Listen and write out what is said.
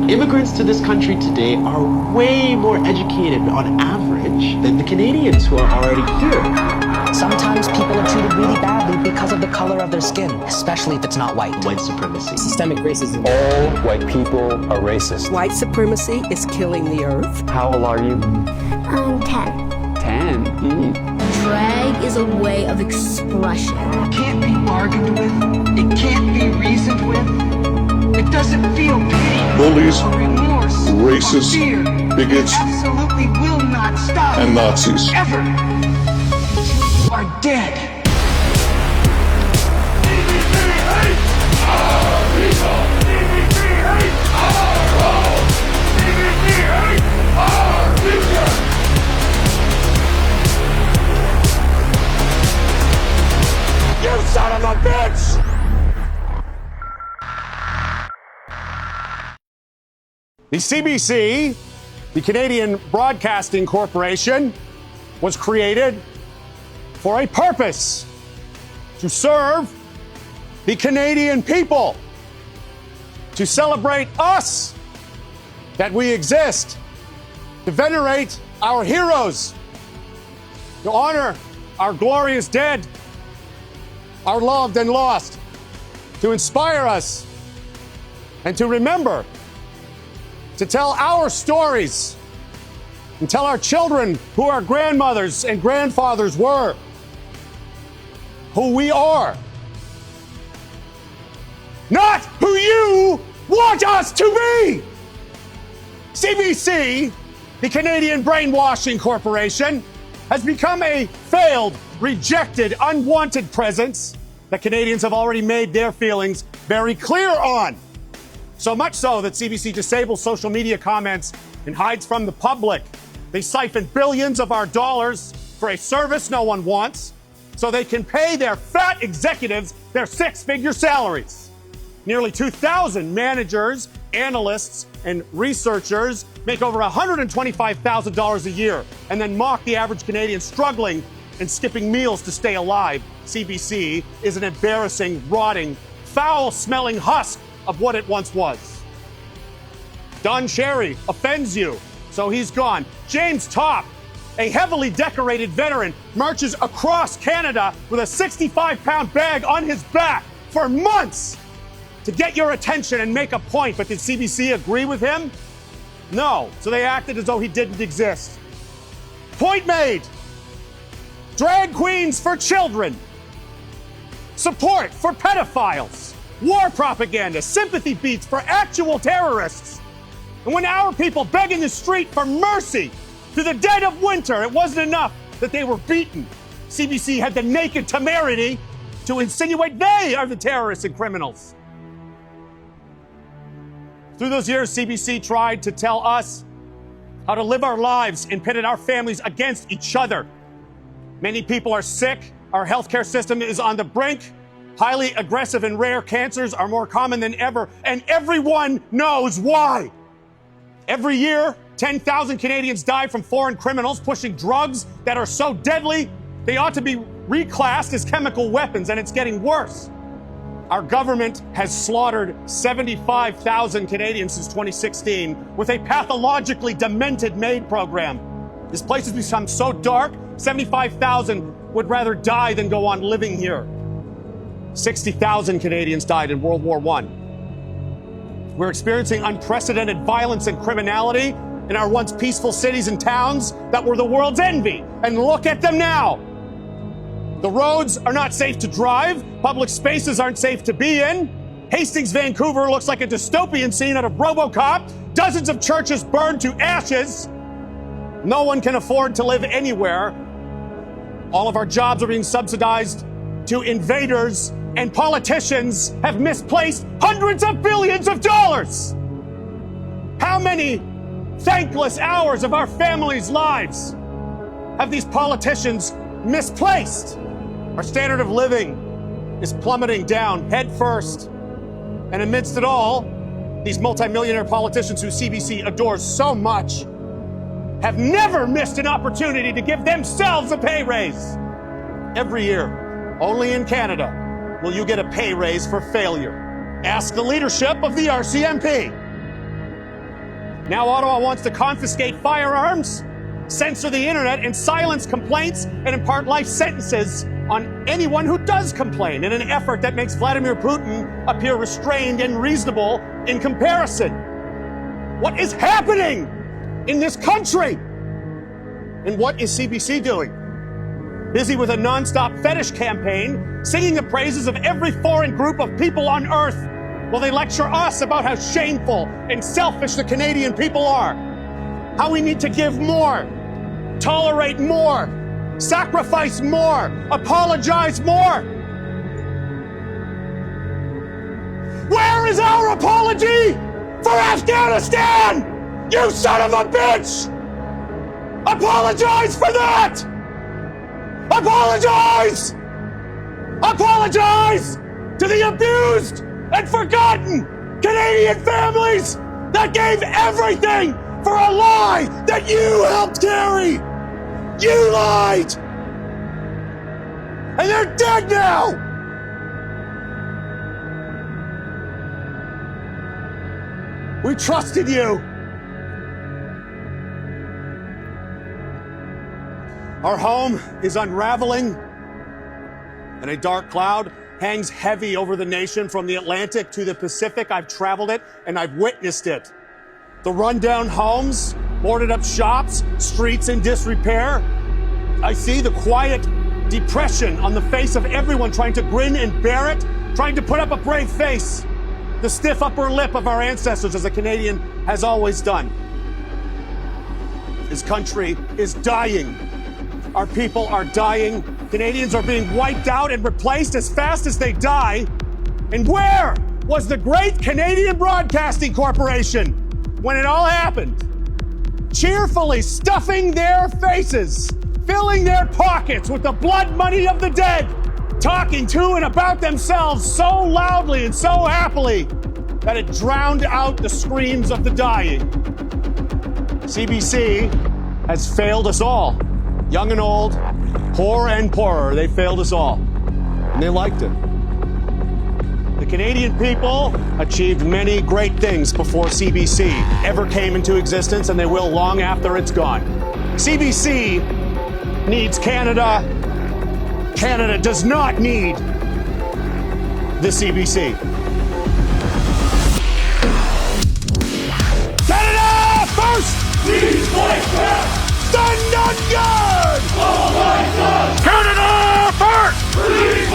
Immigrants to this country today are way more educated on average than the Canadians who are already here. Sometimes people are treated really badly because of the color of their skin, especially if it's not white. White supremacy. Systemic racism. All white people are racist. White supremacy is killing the earth. How old are you? I'm 10. 10? Drag is a way of expression. It can't be bargained with. It can't be reasoned with. It doesn't feel pity, bullies, or remorse, racists, or fear. bigots, It absolutely will not stop. and Nazis. Ever. Until you are dead. You son of a bitch! The CBC, the Canadian Broadcasting Corporation, was created for a purpose: to serve the Canadian people, to celebrate us, that we exist, to venerate our heroes, to honor our glorious dead, our loved and lost, to inspire us, and to remember, to tell our stories and tell our children who our grandmothers and grandfathers were, who we are, not who you want us to be. CBC, the Canadian Brainwashing Corporation, has become a failed, rejected, unwanted presence that Canadians have already made their feelings very clear on. So much so that CBC disables social media comments and hides from the public. They siphon billions of our dollars for a service no one wants so they can pay their fat executives their six-figure salaries. Nearly 2,000 managers, analysts, and researchers make over $125,000 a year and then mock the average Canadian struggling and skipping meals to stay alive. CBC is an embarrassing, rotting, foul-smelling husk of what it once was. Don Cherry offends you, so he's gone. James Topp, a heavily decorated veteran, marches across Canada with a 65-pound bag on his back for months to get your attention and make a point. But did CBC agree with him? No, so they acted as though he didn't exist. Point made. Drag queens for children. Support for pedophiles. War propaganda, sympathy beats for actual terrorists. And when our people beg in the street for mercy through the dead of winter, it wasn't enough that they were beaten. CBC had the naked temerity to insinuate they are the terrorists and criminals. Through those years, CBC tried to tell us how to live our lives and pitted our families against each other. Many people are sick. Our healthcare system is on the brink. Highly aggressive and rare cancers are more common than ever, and everyone knows why. Every year, 10,000 Canadians die from foreign criminals pushing drugs that are so deadly they ought to be reclassed as chemical weapons, and it's getting worse. Our government has slaughtered 75,000 Canadians since 2016 with a pathologically demented MAID program. This place has become so dark, 75,000 would rather die than go on living here. 60,000 Canadians died in World War I. We're experiencing unprecedented violence and criminality in our once peaceful cities and towns that were the world's envy. And look at them now. The roads are not safe to drive. Public spaces aren't safe to be in. Hastings, Vancouver looks like a dystopian scene out of RoboCop. Dozens of churches burned to ashes. No one can afford to live anywhere. All of our jobs are being subsidized to invaders, and politicians have misplaced hundreds of billions of dollars. How many thankless hours of our families' lives have these politicians misplaced? Our standard of living is plummeting down head first. And amidst it all, these multimillionaire politicians who CBC adores so much have never missed an opportunity to give themselves a pay raise. Every year, only in Canada will you get a pay raise for failure. Ask the leadership of the RCMP. Now Ottawa wants to confiscate firearms, censor the internet, and silence complaints and impart life sentences on anyone who does complain in an effort that makes Vladimir Putin appear restrained and reasonable in comparison. What is happening in this country? And what is CBC doing? Busy with a non-stop fetish campaign, singing the praises of every foreign group of people on earth, while they lecture us about how shameful and selfish the Canadian people are. How we need to give more, tolerate more, sacrifice more, apologize more. Where is our apology for Afghanistan? You son of a bitch! Apologize for that! Apologize! Apologize to the abused and forgotten Canadian families that gave everything for a lie that you helped carry! You lied! And they're dead now! We trusted you! Our home is unraveling, and a dark cloud hangs heavy over the nation from the Atlantic to the Pacific. I've traveled it, and I've witnessed it. The rundown homes, boarded up shops, streets in disrepair. I see the quiet depression on the face of everyone trying to grin and bear it, trying to put up a brave face. The stiff upper lip of our ancestors, as a Canadian has always done. This country is dying. Our people are dying. Canadians are being wiped out and replaced as fast as they die. And where was the great Canadian Broadcasting Corporation when it all happened? Cheerfully stuffing their faces, filling their pockets with the blood money of the dead, talking to and about themselves so loudly and so happily that it drowned out the screams of the dying. CBC has failed us all. Young and old, poor and poorer, they failed us all. And they liked it. The Canadian people achieved many great things before CBC ever came into existence, and they will long after it's gone. CBC needs Canada. Canada does not need the CBC. Canada first! Please fight back! Stand on guard! All right, Canada first! Please